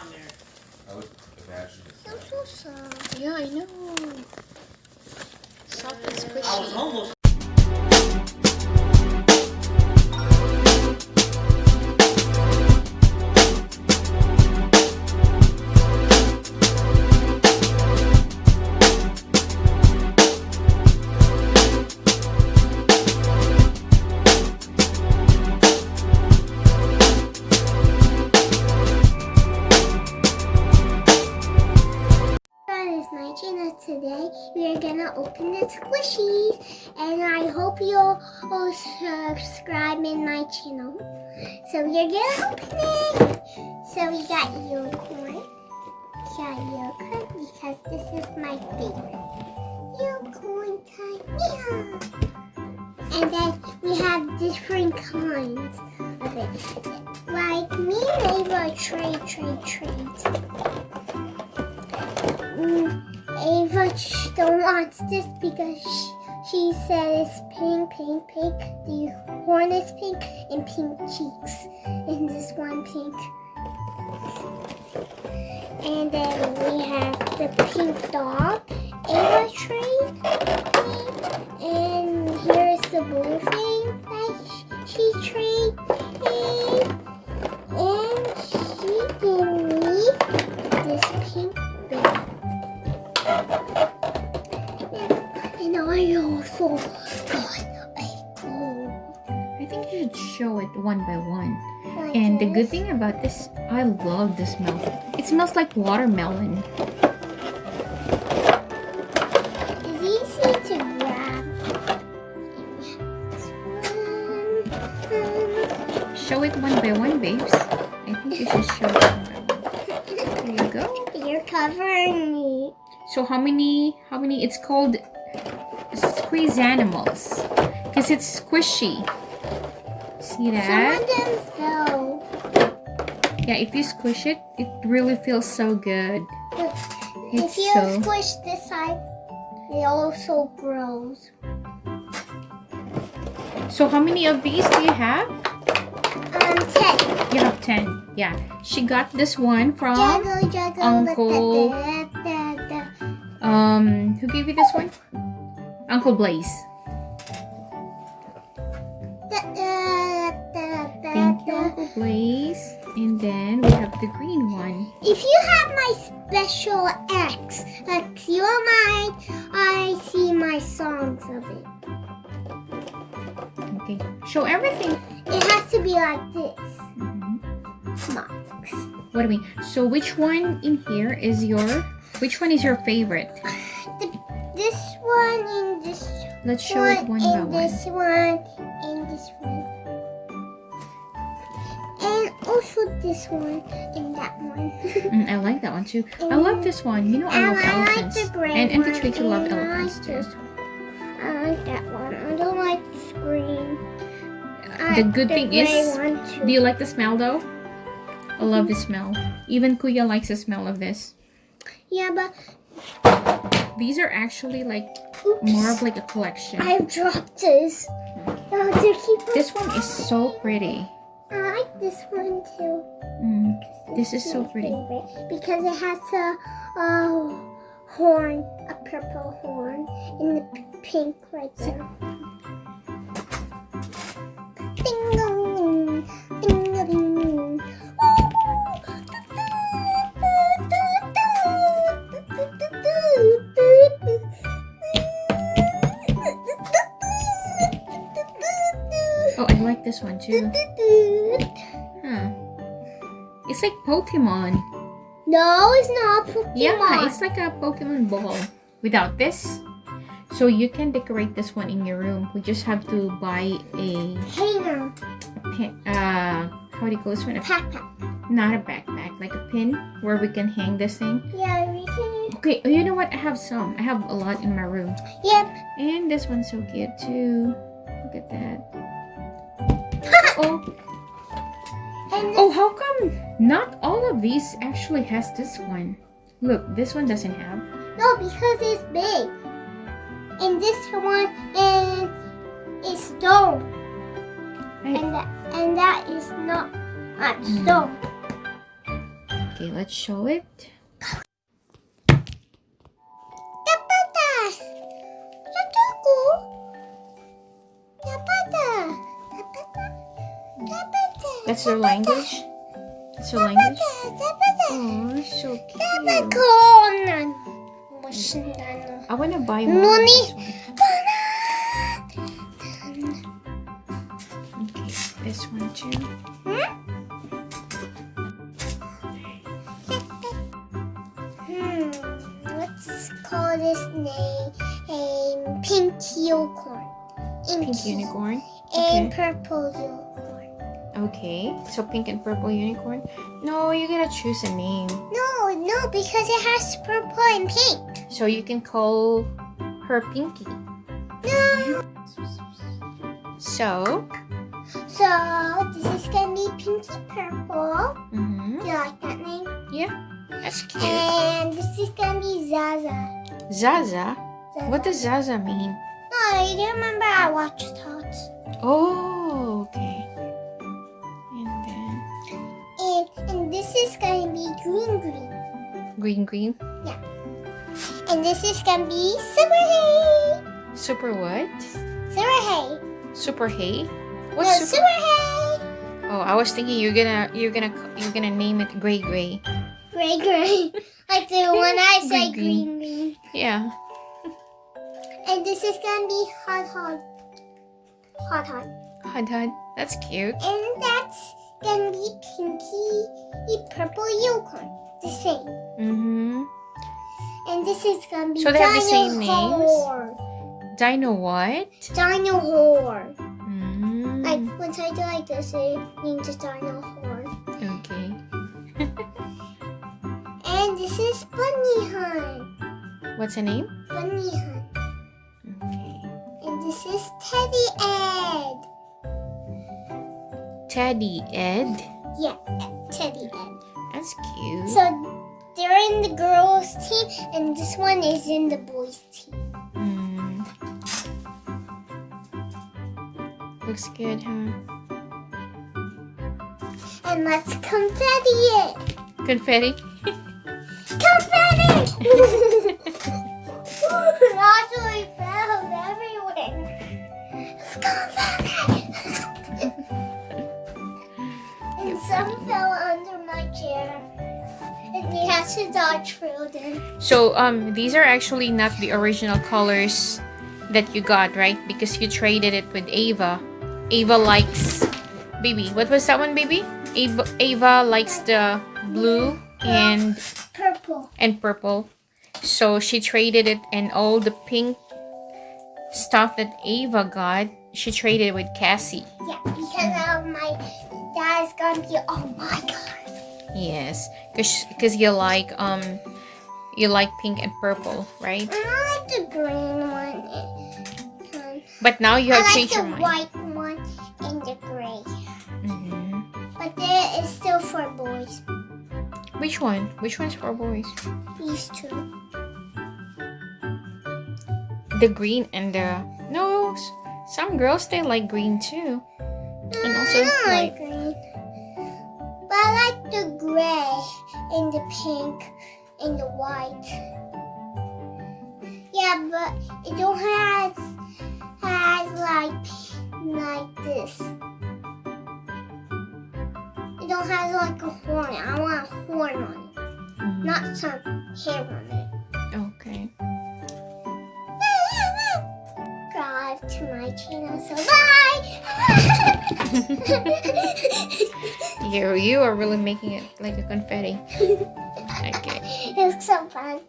on there. I would imagine it's So soft. Yeah, I know. Soft and squishy. I was almost. Today we are gonna open the squishies, and I hope you'll subscribe in my channel. So we're gonna open it. So we got unicorn. Because this is my favorite. Unicorn time. Yeah. And then we have different kinds of it. Like me and Ava trade. Ava don't want this because she said it's pink. The horn is pink and pink cheeks. And this one pink. And then we have the pink dog. Ava trade. And here's the blue thing that she trade. And she gave me this pink bag. And I also got a gold. I think you should show it one by one. Like And the this. good thing about this, I love the smell. It smells like watermelon. It's easy to grab. This Show it one by one, babes. I think you should show it one by one. There you go. one. You're covering me. So how many, it's called Squeezamals. Because it's squishy. See Some that? of them fell. Yeah, if you squish it, it really feels so good. If It's you so... squish this side, it also grows. So how many of these do you have? 10. You have 10. Yeah. She got this one from Juggle. Uncle... Who gave you this one? Uncle Blaze. Thank you, Uncle Blaze. And then we have the green one. If you have my special X, you might I see my songs of it. Okay. Show everything. It has to be like this. Max. What do we? So which one in here is your? Which one is your favorite? This one and this Let's show it one by and one. this one and this one. And also this one and that one. I like that one too. I love this one. You know I love And I like elephants. the gray And one, Patricia love and I elephants like too. this one. I like that one. I don't like the screen. The good thing is, do you too. like the smell though? I love the smell. Even Kuya likes the smell of this. Yeah, but These are actually like oops, more of like a collection. I dropped this. Oh, to keep This one is so pretty. I like this one too. This is so my pretty. favorite because it has a horn, a purple horn, and the pink right there. Ding dong, ding ding. Oh, I like this one too. Huh. It's like Pokemon. No, it's not Pokemon. Yeah, it's like a Pokemon ball. Without this, so you can decorate this one in your room. We just have to buy a hanger. how do you call this one? Backpack. Not a backpack, like a pin where we can hang this thing. Yeah, we can. Okay, you know what? I have some. I have a lot in my room. Yep. And this one's so cute too. Look at that. Oh. And Oh, how come not all of these actually has this one? Look, this one doesn't have. no, because it's big. And this one is stone. Right. And that is not stone. Okay, let's show it. Tapata. Tatuku. Tapata. Tapata. Tapata. That's their language? That's their language? Tapata. Oh, so cute. Tapakonan. Mushindano. I want to buy more. of Noni. this one. Okay, this one too. Let's call this name Pink Unicorn. Pink unicorn. And Okay. Purple Unicorn. Okay, so pink and purple unicorn. No, you gotta choose a name. No, because it has purple and pink. So you can call her Pinky. No. So, So this is gonna be Pinky Purple. mhm. Do you like that name? Yeah, that's cute. And this is gonna be Zaza. Zaza? Zaza. What does Zaza mean? Oh, you do remember I watched Tots? Oh, okay. And then And this is gonna be Green. green. And this is gonna be Super Hay. Super what? Super Hay. Super hay? No, What's super? Super Hay. Oh, I was thinking you're gonna name it Gray. Gray. Like the one I said, Green. green. Yeah. And this is gonna be Hot. Hud. That's cute. And that's gonna be Pinky Purple Unicorn. The same. Mm-hmm. And this is gonna be So they have the same names? Horde. Dino what? Dino Horde. Mm. Like once I do like this, it means it's Dino Horde. Okay. And this is Bunny Hunt. What's the name? Bunny Hunt. Okay. And this is Teddy Ed. Teddy Ed. Yeah, Teddy Ed. That's cute. So they're in the girls' team, and this one is in the boys' team. Mm. Looks good, huh? And let's confetti it. Confetti. Confetti! It actually fell everywhere. Confetti! And some fell under my chair. And we had to dodge through them. So these are actually not the original colors that you got, right? Because you traded it with Ava. Ava likes baby. What was that one, baby? Ava likes the blue and purple. So she traded it, and all the pink stuff that Ava got, she traded with Cassey. Yeah, because my dad's gonna be oh my god. Yes, because you like pink and purple, right? I like the green one. But now you have I like changed the your mind. white one and the gray. Mhm. But there is still for boys. Which one? Which one's for boys? These two. The green and the some girls they like green too, and also I don't like like green. But I like the gray and the pink and the white. Yeah, but it don't has like this. It don't have like a horn. I want a horn on it, not some hair on it. Okay. Subscribe to my channel. So bye. You are really making it like a confetti. Okay. It was so fun.